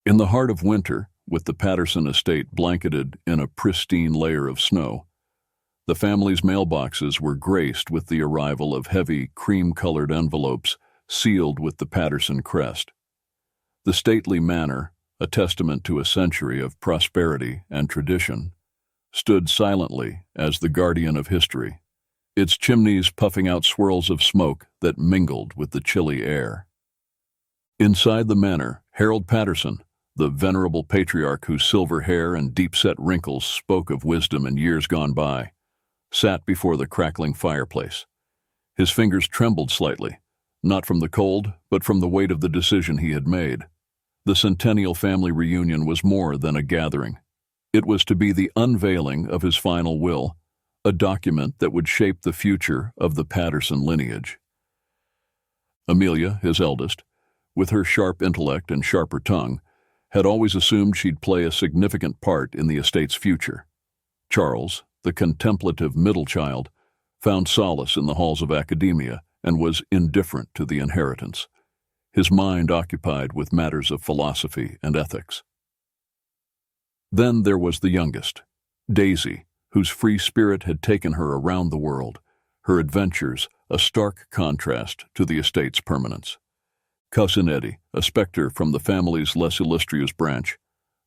In the heart of winter, with the Patterson estate blanketed in a pristine layer of snow, the family's mailboxes were graced with the arrival of heavy, cream-colored envelopes sealed with the Patterson crest. The stately manor, a testament to a century of prosperity and tradition, stood silently as the guardian of history, its chimneys puffing out swirls of smoke that mingled with the chilly air. Inside the manor, Harold Patterson, the venerable patriarch whose silver hair and deep-set wrinkles spoke of wisdom in years gone by, sat before the crackling fireplace. His fingers trembled slightly, not from the cold, but from the weight of the decision he had made. The centennial family reunion was more than a gathering. It was to be the unveiling of his final will, a document that would shape the future of the Patterson lineage. Amelia, his eldest, with her sharp intellect and sharper tongue, had always assumed she'd play a significant part in the estate's future. Charles, the contemplative middle child, found solace in the halls of academia and was indifferent to the inheritance, his mind occupied with matters of philosophy and ethics. Then there was the youngest, Daisy, whose free spirit had taken her around the world, her adventures a stark contrast to the estate's permanence. Cousin Eddie, a specter from the family's less illustrious branch,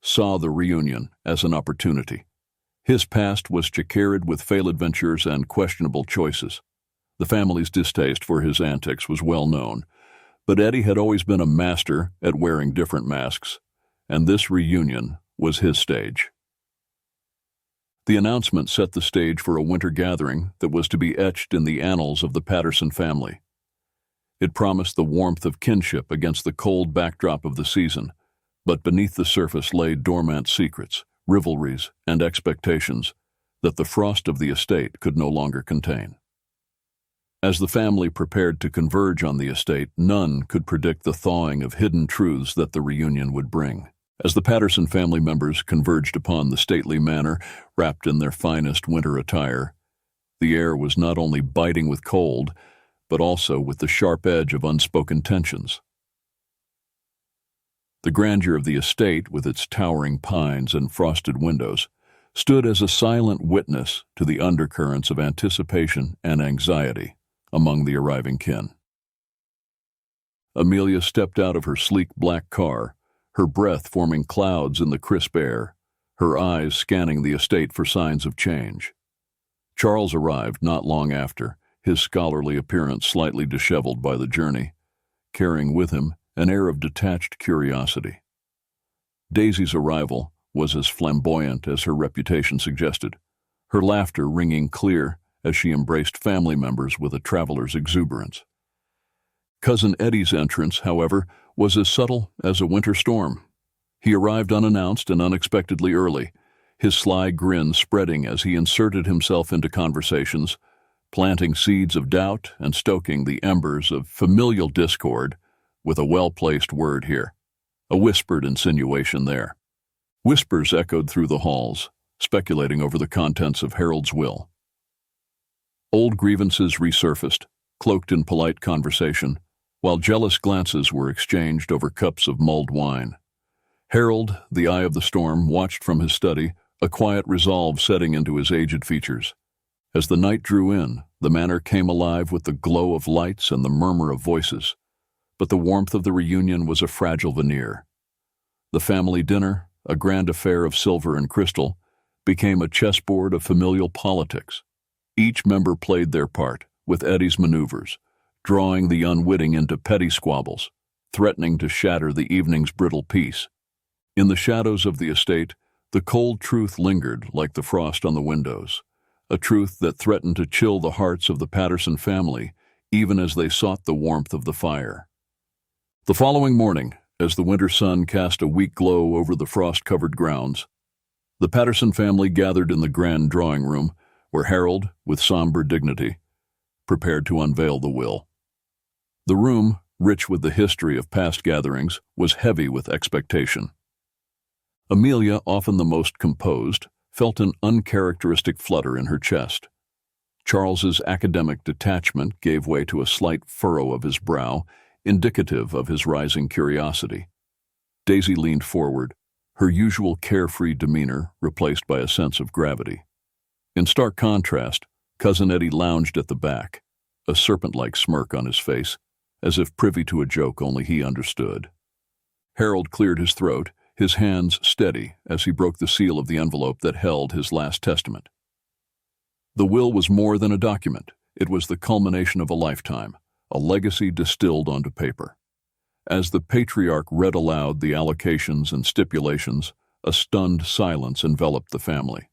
saw the reunion as an opportunity. His past was checkered with failed adventures and questionable choices. The family's distaste for his antics was well known, but Eddie had always been a master at wearing different masks, and this reunion was his stage. The announcement set the stage for a winter gathering that was to be etched in the annals of the Patterson family. It promised the warmth of kinship against the cold backdrop of the season, but beneath the surface lay dormant secrets, rivalries, and expectations that the frost of the estate could no longer contain. As the family prepared to converge on the estate, none could predict the thawing of hidden truths that the reunion would bring. As the Patterson family members converged upon the stately manor, wrapped in their finest winter attire, the air was not only biting with cold, but also with the sharp edge of unspoken tensions. The grandeur of the estate, with its towering pines and frosted windows, stood as a silent witness to the undercurrents of anticipation and anxiety among the arriving kin. Amelia stepped out of her sleek black car, her breath forming clouds in the crisp air, her eyes scanning the estate for signs of change. Charles arrived not long after, his scholarly appearance slightly disheveled by the journey, carrying with him an air of detached curiosity. Daisy's arrival was as flamboyant as her reputation suggested, her laughter ringing clear as she embraced family members with a traveler's exuberance. Cousin Eddie's entrance, however, was as subtle as a winter storm. He arrived unannounced and unexpectedly early, his sly grin spreading as he inserted himself into conversations, planting seeds of doubt and stoking the embers of familial discord with a well-placed word here, a whispered insinuation there. Whispers echoed through the halls, speculating over the contents of Harold's will. Old grievances resurfaced, cloaked in polite conversation, while jealous glances were exchanged over cups of mulled wine. Harold, the eye of the storm, watched from his study, a quiet resolve setting into his aged features. As the night drew in, the manor came alive with the glow of lights and the murmur of voices, but the warmth of the reunion was a fragile veneer. The family dinner, a grand affair of silver and crystal, became a chessboard of familial politics. Each member played their part, with Eddie's maneuvers, drawing the unwitting into petty squabbles, threatening to shatter the evening's brittle peace. In the shadows of the estate, the cold truth lingered like the frost on the windows, a truth that threatened to chill the hearts of the Patterson family even as they sought the warmth of the fire. The following morning, as the winter sun cast a weak glow over the frost-covered grounds, the Patterson family gathered in the grand drawing room, where Harold, with somber dignity, prepared to unveil the will. The room, rich with the history of past gatherings, was heavy with expectation. Amelia, often the most composed, felt an uncharacteristic flutter in her chest. Charles's academic detachment gave way to a slight furrow of his brow, indicative of his rising curiosity. Daisy leaned forward, her usual carefree demeanor replaced by a sense of gravity. In stark contrast, Cousin Eddie lounged at the back, a serpent-like smirk on his face, as if privy to a joke only he understood. Harold cleared his throat, his hands steady as he broke the seal of the envelope that held his last testament. The will was more than a document. It was the culmination of a lifetime, a legacy distilled onto paper. As the patriarch read aloud the allocations and stipulations, a stunned silence enveloped the family.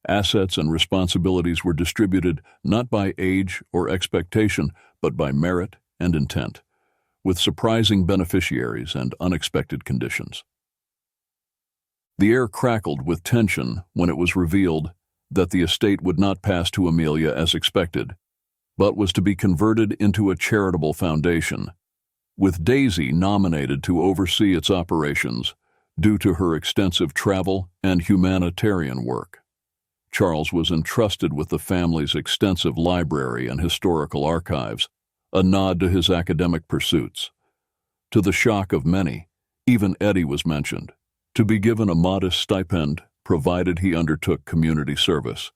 Assets and responsibilities were distributed not by age or expectation, but by merit and intent, with surprising beneficiaries and unexpected conditions. The air crackled with tension when it was revealed that the estate would not pass to Amelia as expected, but was to be converted into a charitable foundation, with Daisy nominated to oversee its operations due to her extensive travel and humanitarian work. Charles was entrusted with the family's extensive library and historical archives, a nod to his academic pursuits. To the shock of many, even Eddie was mentioned, to be given a modest stipend provided he undertook community service,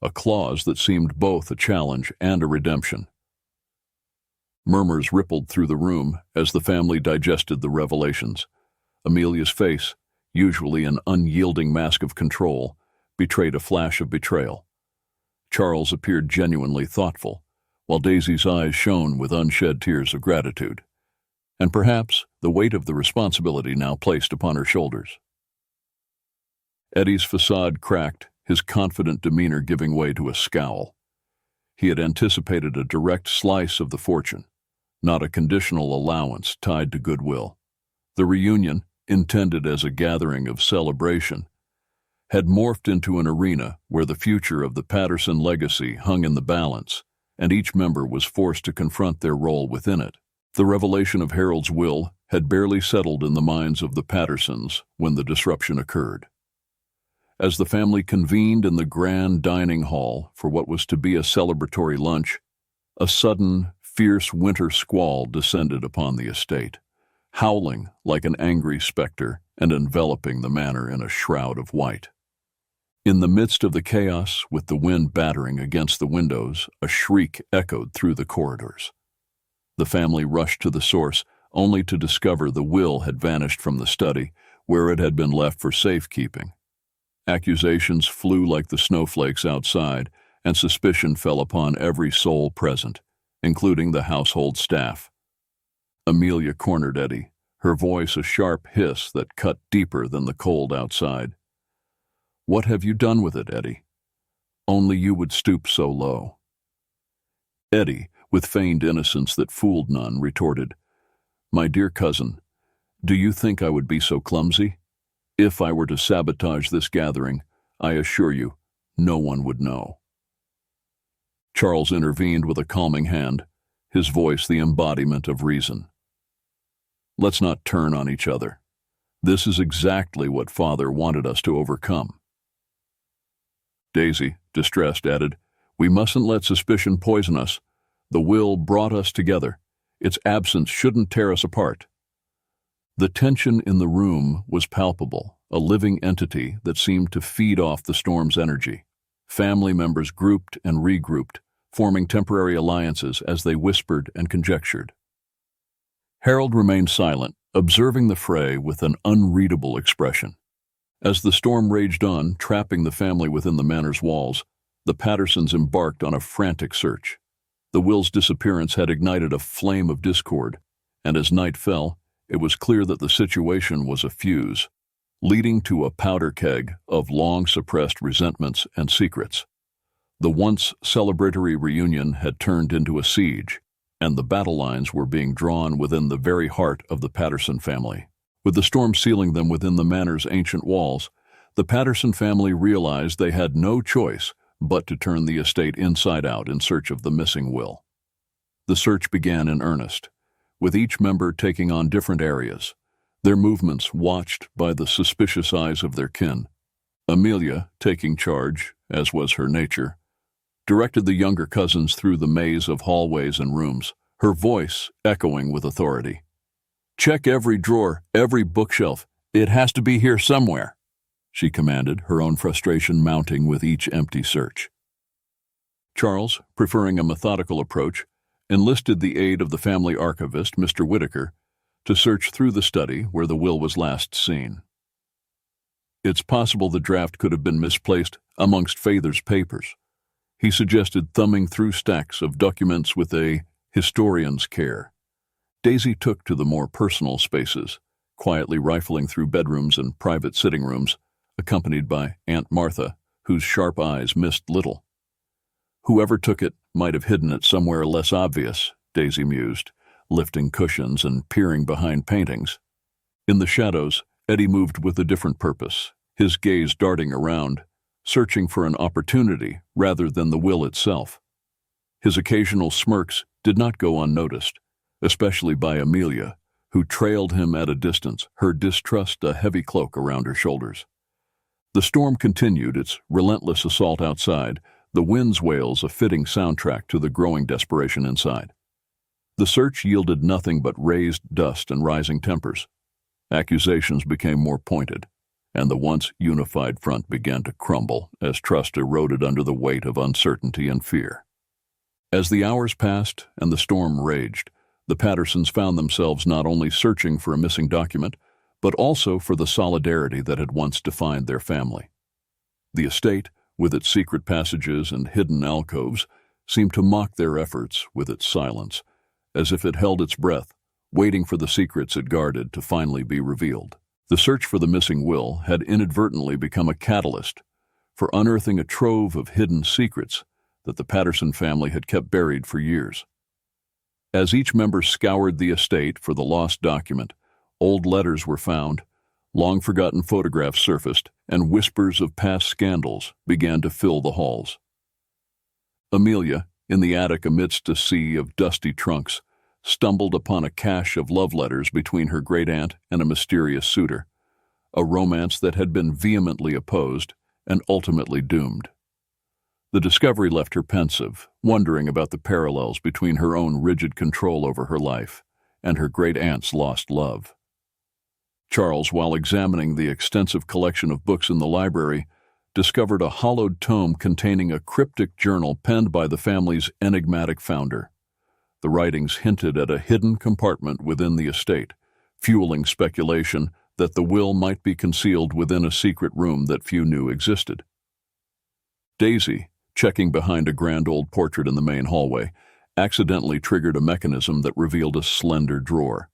a clause that seemed both a challenge and a redemption. Murmurs rippled through the room as the family digested the revelations. Amelia's face, usually an unyielding mask of control, betrayed a flash of betrayal. Charles appeared genuinely thoughtful, while Daisy's eyes shone with unshed tears of gratitude, and perhaps the weight of the responsibility now placed upon her shoulders. Eddie's facade cracked, his confident demeanor giving way to a scowl. He had anticipated a direct slice of the fortune, not a conditional allowance tied to goodwill. The reunion, intended as a gathering of celebration, had morphed into an arena where the future of the Patterson legacy hung in the balance, and each member was forced to confront their role within it. The revelation of Harold's will had barely settled in the minds of the Pattersons when the disruption occurred. As the family convened in the grand dining hall for what was to be a celebratory lunch, a sudden, fierce winter squall descended upon the estate, howling like an angry specter and enveloping the manor in a shroud of white. In the midst of the chaos, with the wind battering against the windows, a shriek echoed through the corridors. The family rushed to the source, only to discover the will had vanished from the study, where it had been left for safekeeping. Accusations flew like the snowflakes outside, and suspicion fell upon every soul present, including the household staff. Amelia cornered Eddie, her voice a sharp hiss that cut deeper than the cold outside. "What have you done with it, Eddie? Only you would stoop so low." Eddie, with feigned innocence that fooled none, retorted, "My dear cousin, do you think I would be so clumsy? If I were to sabotage this gathering, I assure you, no one would know." Charles intervened with a calming hand, his voice the embodiment of reason. "Let's not turn on each other. This is exactly what Father wanted us to overcome." Daisy, distressed, added, "We mustn't let suspicion poison us. The will brought us together. Its absence shouldn't tear us apart." The tension in the room was palpable, a living entity that seemed to feed off the storm's energy. Family members grouped and regrouped, forming temporary alliances as they whispered and conjectured. Harold remained silent, observing the fray with an unreadable expression. As the storm raged on, trapping the family within the manor's walls, the Pattersons embarked on a frantic search. The will's disappearance had ignited a flame of discord, and as night fell, it was clear that the situation was a fuse, leading to a powder keg of long-suppressed resentments and secrets. The once celebratory reunion had turned into a siege, and the battle lines were being drawn within the very heart of the Patterson family. With the storm sealing them within the manor's ancient walls, the Patterson family realized they had no choice but to turn the estate inside out in search of the missing will. The search began in earnest, with each member taking on different areas, their movements watched by the suspicious eyes of their kin. Amelia, taking charge, as was her nature, directed the younger cousins through the maze of hallways and rooms, her voice echoing with authority. "Check every drawer, every bookshelf. It has to be here somewhere," she commanded, her own frustration mounting with each empty search. Charles, preferring a methodical approach, enlisted the aid of the family archivist, Mr. Whitaker, to search through the study where the will was last seen. It's possible the draft could have been misplaced amongst Father's papers. He suggested thumbing through stacks of documents with a historian's care. Daisy took to the more personal spaces, quietly rifling through bedrooms and private sitting rooms, accompanied by Aunt Martha, whose sharp eyes missed little. Whoever took it might have hidden it somewhere less obvious, Daisy mused, lifting cushions and peering behind paintings. In the shadows, Eddie moved with a different purpose, his gaze darting around, searching for an opportunity rather than the will itself. His occasional smirks did not go unnoticed, especially by Amelia, who trailed him at a distance, her distrust a heavy cloak around her shoulders. The storm continued its relentless assault outside, the wind's wails a fitting soundtrack to the growing desperation inside. The search yielded nothing but raised dust and rising tempers. Accusations became more pointed, and the once unified front began to crumble as trust eroded under the weight of uncertainty and fear. As the hours passed and the storm raged, the Pattersons found themselves not only searching for a missing document, but also for the solidarity that had once defined their family. The estate, with its secret passages and hidden alcoves, seemed to mock their efforts with its silence, as if it held its breath, waiting for the secrets it guarded to finally be revealed. The search for the missing will had inadvertently become a catalyst for unearthing a trove of hidden secrets that the Patterson family had kept buried for years. As each member scoured the estate for the lost document, old letters were found, long-forgotten photographs surfaced, and whispers of past scandals began to fill the halls. Amelia, in the attic amidst a sea of dusty trunks, stumbled upon a cache of love letters between her great-aunt and a mysterious suitor, a romance that had been vehemently opposed and ultimately doomed. The discovery left her pensive, wondering about the parallels between her own rigid control over her life and her great-aunt's lost love. Charles, while examining the extensive collection of books in the library, discovered a hollowed tome containing a cryptic journal penned by the family's enigmatic founder. The writings hinted at a hidden compartment within the estate, fueling speculation that the will might be concealed within a secret room that few knew existed. Daisy, checking behind a grand old portrait in the main hallway, accidentally triggered a mechanism that revealed a slender drawer.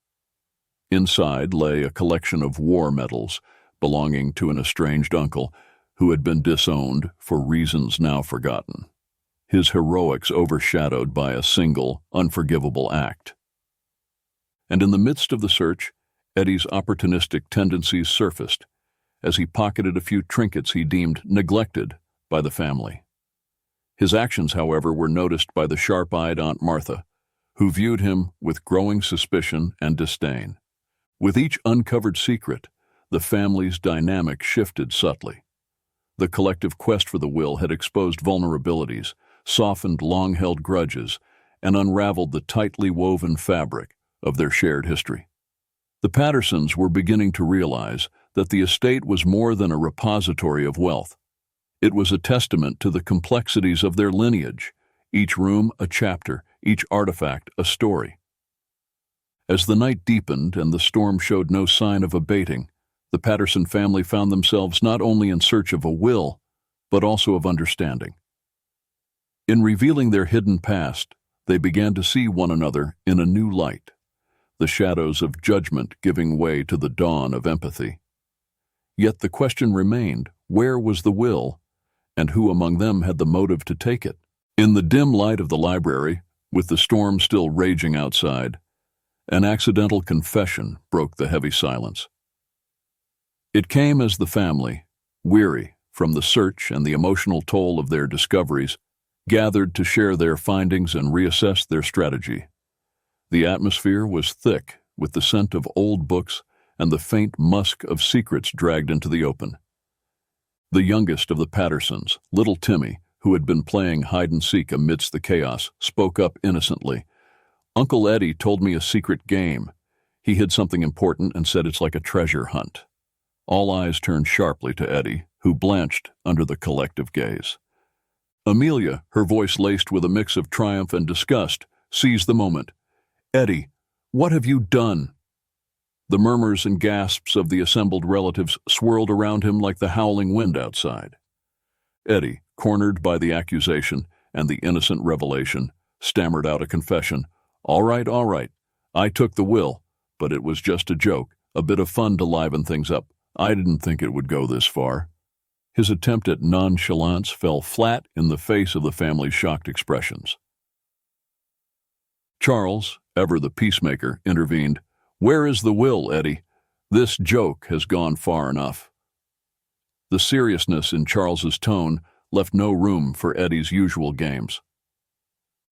Inside lay a collection of war medals belonging to an estranged uncle who had been disowned for reasons now forgotten, his heroics overshadowed by a single, unforgivable act. And in the midst of the search, Eddie's opportunistic tendencies surfaced as he pocketed a few trinkets he deemed neglected by the family. His actions, however, were noticed by the sharp-eyed Aunt Martha, who viewed him with growing suspicion and disdain. With each uncovered secret, the family's dynamic shifted subtly. The collective quest for the will had exposed vulnerabilities, softened long-held grudges, and unraveled the tightly woven fabric of their shared history. The Pattersons were beginning to realize that the estate was more than a repository of wealth. It was a testament to the complexities of their lineage, each room a chapter, each artifact a story. As the night deepened and the storm showed no sign of abating, the Patterson family found themselves not only in search of a will, but also of understanding. In revealing their hidden past, they began to see one another in a new light, the shadows of judgment giving way to the dawn of empathy. Yet the question remained, where was the will, and who among them had the motive to take it? In the dim light of the library, with the storm still raging outside, an accidental confession broke the heavy silence. It came as the family, weary from the search and the emotional toll of their discoveries, gathered to share their findings and reassess their strategy. The atmosphere was thick with the scent of old books and the faint musk of secrets dragged into the open. The youngest of the Pattersons, little Timmy, who had been playing hide-and-seek amidst the chaos, spoke up innocently. "Uncle Eddie told me a secret game. He hid something important and said it's like a treasure hunt. All eyes turned sharply to Eddie, who blanched under the collective gaze. Amelia, her voice laced with a mix of triumph and disgust, seized the moment. "Eddie, what have you done?" The murmurs and gasps of the assembled relatives swirled around him like the howling wind outside. Eddie, cornered by the accusation and the innocent revelation, stammered out a confession. All right. I took the will, but it was just a joke, a bit of fun to liven things up. I didn't think it would go this far." His attempt at nonchalance fell flat in the face of the family's shocked expressions. Charles, ever the peacemaker, intervened. "Where is the will, Eddie? This joke has gone far enough." The seriousness in Charles's tone left no room for Eddie's usual games.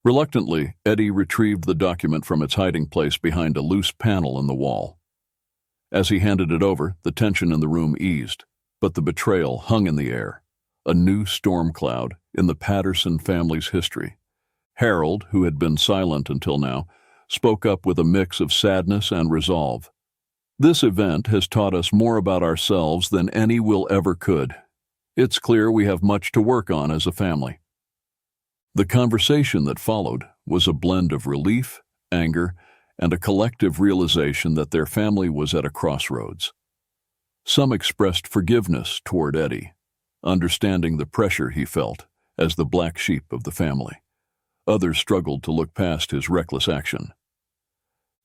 Reluctantly, Eddie retrieved the document from its hiding place behind a loose panel in the wall. As he handed it over, the tension in the room eased, but the betrayal hung in the air, a new storm cloud in the Patterson family's history. Harold, who had been silent until now, spoke up with a mix of sadness and resolve. "This event has taught us more about ourselves than any will ever could. It's clear we have much to work on as a family." The conversation that followed was a blend of relief, anger, and a collective realization that their family was at a crossroads. Some expressed forgiveness toward Eddie, understanding the pressure he felt as the black sheep of the family. Others struggled to look past his reckless action.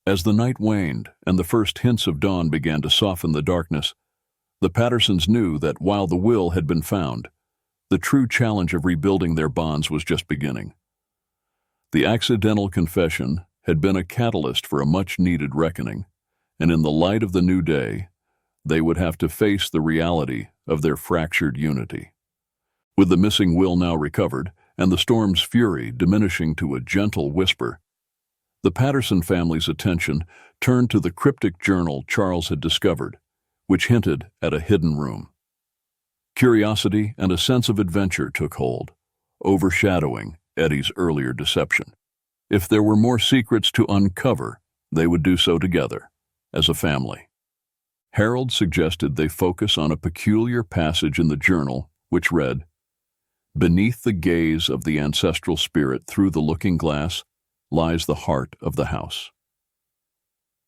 As the night waned and the first hints of dawn began to soften the darkness, the Pattersons knew that while the will had been found, the true challenge of rebuilding their bonds was just beginning. The accidental confession had been a catalyst for a much-needed reckoning, and in the light of the new day, they would have to face the reality of their fractured unity. With the missing will now recovered, and the storm's fury diminishing to a gentle whisper, the Patterson family's attention turned to the cryptic journal Charles had discovered, which hinted at a hidden room. Curiosity and a sense of adventure took hold, overshadowing Eddie's earlier deception. If there were more secrets to uncover, they would do so together, as a family. Harold suggested they focus on a peculiar passage in the journal, which read, "Beneath the gaze of the ancestral spirit through the looking glass lies the heart of the house."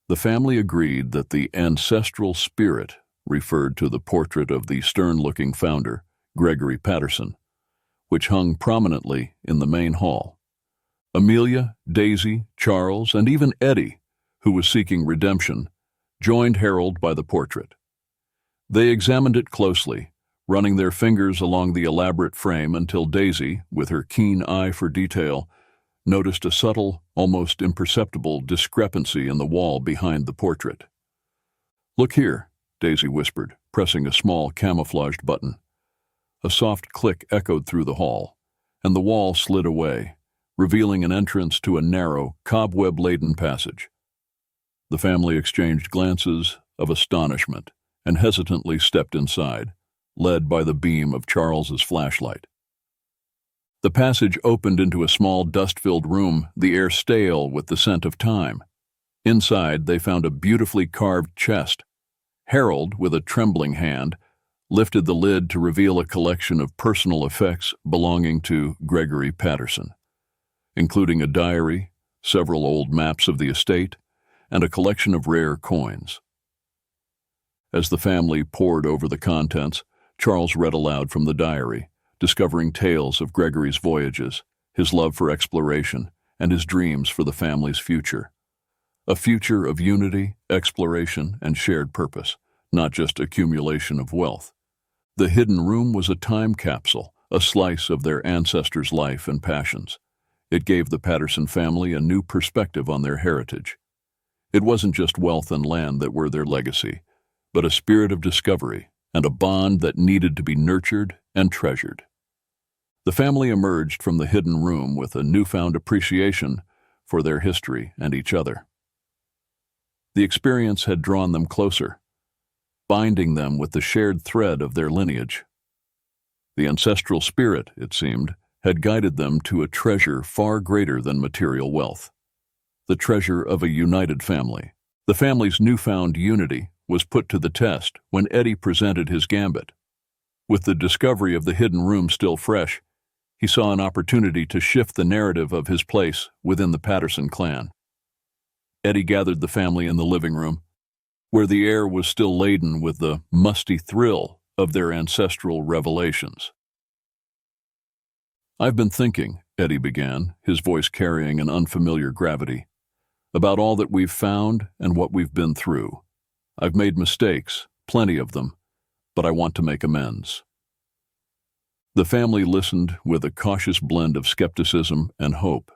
The family agreed that the ancestral spirit referred to the portrait of the stern-looking founder, Gregory Patterson, which hung prominently in the main hall. Amelia, Daisy, Charles, and even Eddie, who was seeking redemption, joined Harold by the portrait. They examined it closely, running their fingers along the elaborate frame until Daisy, with her keen eye for detail, noticed a subtle, almost imperceptible discrepancy in the wall behind the portrait. "Look here," Daisy whispered, pressing a small camouflaged button. A soft click echoed through the hall, and the wall slid away, revealing an entrance to a narrow, cobweb-laden passage. The family exchanged glances of astonishment and hesitantly stepped inside, led by the beam of Charles's flashlight. The passage opened into a small dust-filled room, the air stale with the scent of time. Inside, they found a beautifully carved chest. Harold, with a trembling hand, lifted the lid to reveal a collection of personal effects belonging to Gregory Patterson, including a diary, several old maps of the estate, and a collection of rare coins. As the family pored over the contents, Charles read aloud from the diary, discovering tales of Gregory's voyages, his love for exploration, and his dreams for the family's future. A future of unity, exploration, and shared purpose, not just accumulation of wealth. The hidden room was a time capsule, a slice of their ancestors' life and passions. It gave the Patterson family a new perspective on their heritage. It wasn't just wealth and land that were their legacy, but a spirit of discovery and a bond that needed to be nurtured and treasured. The family emerged from the hidden room with a newfound appreciation for their history and each other. The experience had drawn them closer, binding them with the shared thread of their lineage. The ancestral spirit, it seemed, had guided them to a treasure far greater than material wealth, the treasure of a united family, The family's newfound unity was put to the test when Eddie presented his gambit. With the discovery of the hidden room still fresh, he saw an opportunity to shift the narrative of his place within the Patterson clan. Eddie gathered the family in the living room, where the air was still laden with the musty thrill of their ancestral revelations. "I've been thinking," Eddie began, his voice carrying an unfamiliar gravity, "about all that we've found and what we've been through. I've made mistakes, plenty of them, but I want to make amends." The family listened with a cautious blend of skepticism and hope.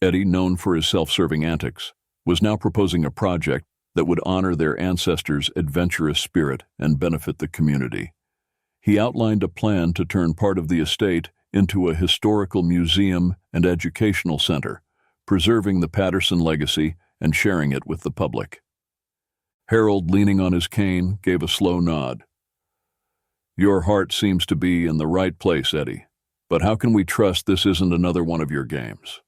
Eddie, known for his self-serving antics, was now proposing a project that would honor their ancestors' adventurous spirit and benefit the community. He outlined a plan to turn part of the estate into a historical museum and educational center, preserving the Patterson legacy and sharing it with the public. Harold, leaning on his cane, gave a slow nod. "Your heart seems to be in the right place, Eddie, but how can we trust this isn't another one of your games?"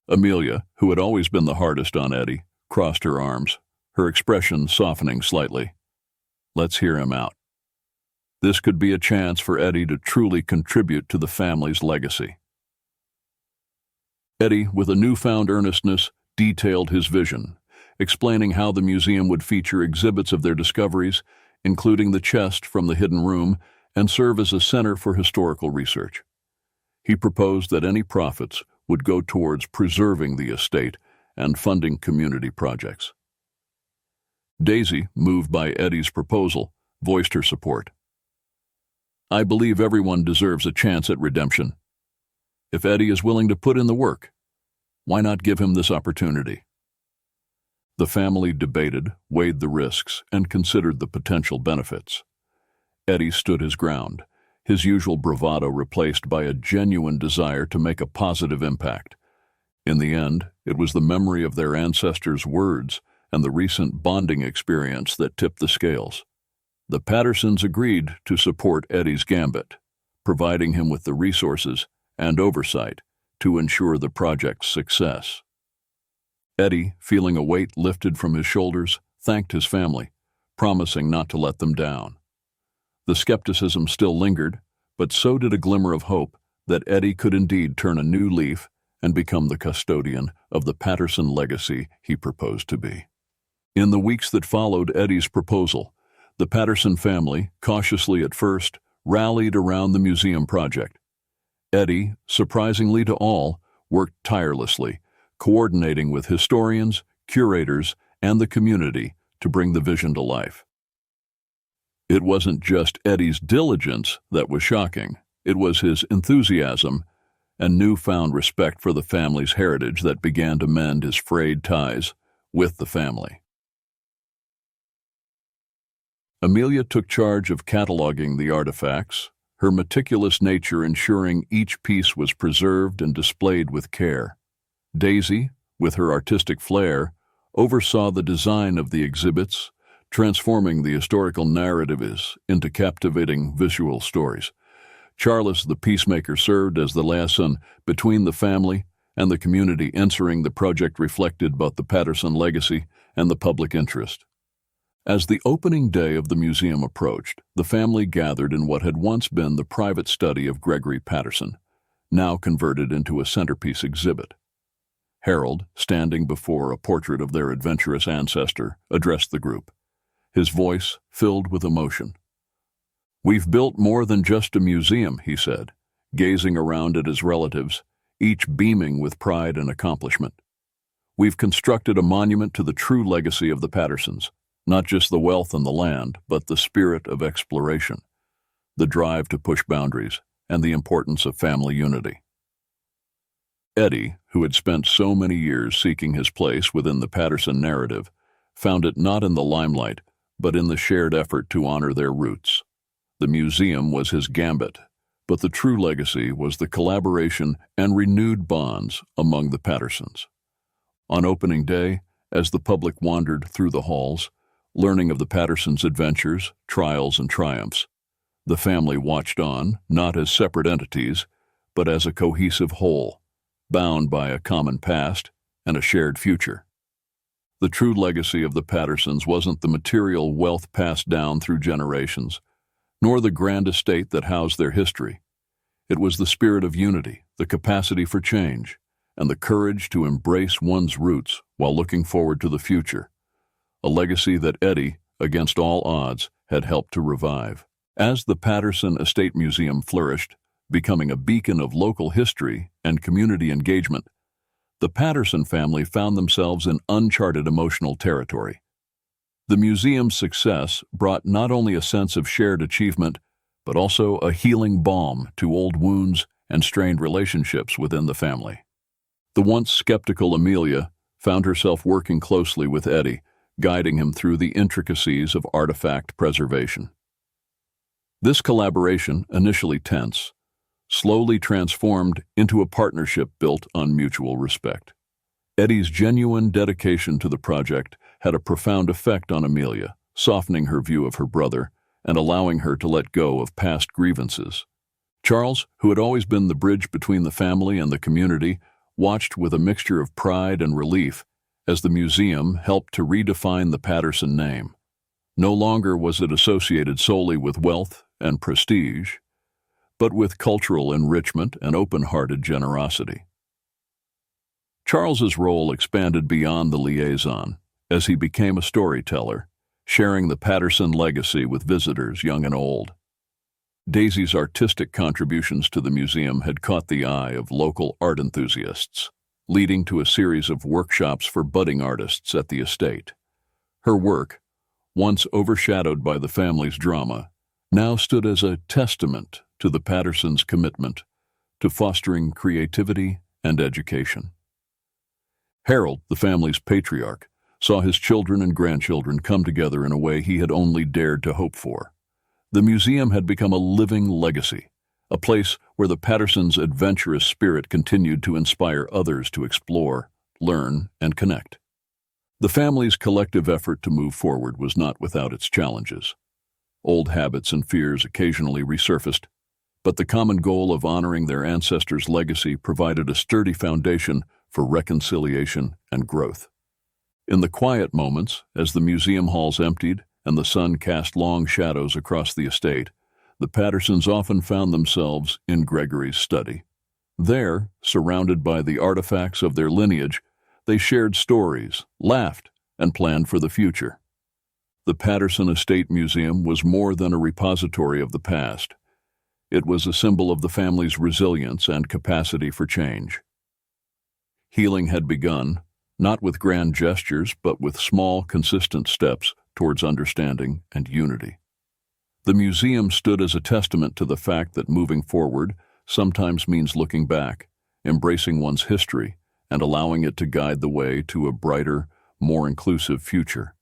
Amelia, who had always been the hardest on Eddie, crossed her arms, her expression softening slightly. "Let's hear him out. This could be a chance for Eddie to truly contribute to the family's legacy." Eddie, with a newfound earnestness, detailed his vision, explaining how the museum would feature exhibits of their discoveries, including the chest from the hidden room, and serve as a center for historical research. He proposed that any profits would go towards preserving the estate and funding community projects. Daisy, moved by Eddie's proposal, voiced her support. "I believe everyone deserves a chance at redemption. If Eddie is willing to put in the work, why not give him this opportunity?" The family debated, weighed the risks, and considered the potential benefits. Eddie stood his ground, his usual bravado replaced by a genuine desire to make a positive impact. In the end, it was the memory of their ancestors' words and the recent bonding experience that tipped the scales. The Pattersons agreed to support Eddie's gambit, providing him with the resources and oversight to ensure the project's success. Eddie, feeling a weight lifted from his shoulders, thanked his family, promising not to let them down. The skepticism still lingered, but so did a glimmer of hope that Eddie could indeed turn a new leaf and become the custodian of the Patterson legacy he proposed to be. In the weeks that followed Eddie's proposal, the Patterson family, cautiously at first, rallied around the museum project. Eddie, surprisingly to all, worked tirelessly, coordinating with historians, curators, and the community to bring the vision to life. It wasn't just Eddie's diligence that was shocking. It was his enthusiasm and newfound respect for the family's heritage that began to mend his frayed ties with the family. Amelia took charge of cataloging the artifacts, her meticulous nature ensuring each piece was preserved and displayed with care. Daisy, with her artistic flair, oversaw the design of the exhibits, transforming the historical narratives into captivating visual stories. Charles, the peacemaker, served as the liaison between the family and the community, ensuring the project reflected both the Patterson legacy and the public interest. As the opening day of the museum approached, the family gathered in what had once been the private study of Gregory Patterson, now converted into a centerpiece exhibit. Harold, standing before a portrait of their adventurous ancestor, addressed the group, his voice filled with emotion. "We've built more than just a museum," he said, gazing around at his relatives, each beaming with pride and accomplishment. "We've constructed a monument to the true legacy of the Pattersons, not just the wealth and the land, but the spirit of exploration, the drive to push boundaries, and the importance of family unity." Eddie, who had spent so many years seeking his place within the Patterson narrative, found it not in the limelight, but in the shared effort to honor their roots. The museum was his gambit, but the true legacy was the collaboration and renewed bonds among the Pattersons. On opening day, as the public wandered through the halls, learning of the Pattersons' adventures, trials, and triumphs, the family watched on, not as separate entities, but as a cohesive whole, bound by a common past and a shared future. The true legacy of the Pattersons wasn't the material wealth passed down through generations, nor the grand estate that housed their history. It was the spirit of unity, the capacity for change, and the courage to embrace one's roots while looking forward to the future, a legacy that Eddie, against all odds, had helped to revive. As the Patterson Estate Museum flourished, becoming a beacon of local history and community engagement, the Patterson family found themselves in uncharted emotional territory. The museum's success brought not only a sense of shared achievement, but also a healing balm to old wounds and strained relationships within the family. The once skeptical Amelia found herself working closely with Eddie, guiding him through the intricacies of artifact preservation. This collaboration, initially tense, slowly transformed into a partnership built on mutual respect. Eddie's genuine dedication to the project had a profound effect on Amelia, softening her view of her brother and allowing her to let go of past grievances. Charles, who had always been the bridge between the family and the community, watched with a mixture of pride and relief as the museum helped to redefine the Patterson name. No longer was it associated solely with wealth and prestige, but with cultural enrichment and open-hearted generosity. Charles's role expanded beyond the liaison as he became a storyteller, sharing the Patterson legacy with visitors young and old. Daisy's artistic contributions to the museum had caught the eye of local art enthusiasts, leading to a series of workshops for budding artists at the estate. Her work, once overshadowed by the family's drama, now stood as a testament to the Pattersons' commitment to fostering creativity and education. Harold, the family's patriarch, saw his children and grandchildren come together in a way he had only dared to hope for. The museum had become a living legacy, a place where the Pattersons' adventurous spirit continued to inspire others to explore, learn, and connect. The family's collective effort to move forward was not without its challenges. Old habits and fears occasionally resurfaced, but the common goal of honoring their ancestors' legacy provided a sturdy foundation for reconciliation and growth. In the quiet moments, as the museum halls emptied and the sun cast long shadows across the estate, the Pattersons often found themselves in Gregory's study. There, surrounded by the artifacts of their lineage, they shared stories, laughed, and planned for the future. The Patterson Estate Museum was more than a repository of the past. It was a symbol of the family's resilience and capacity for change. Healing had begun, not with grand gestures, but with small, consistent steps towards understanding and unity. The museum stood as a testament to the fact that moving forward sometimes means looking back, embracing one's history, and allowing it to guide the way to a brighter, more inclusive future.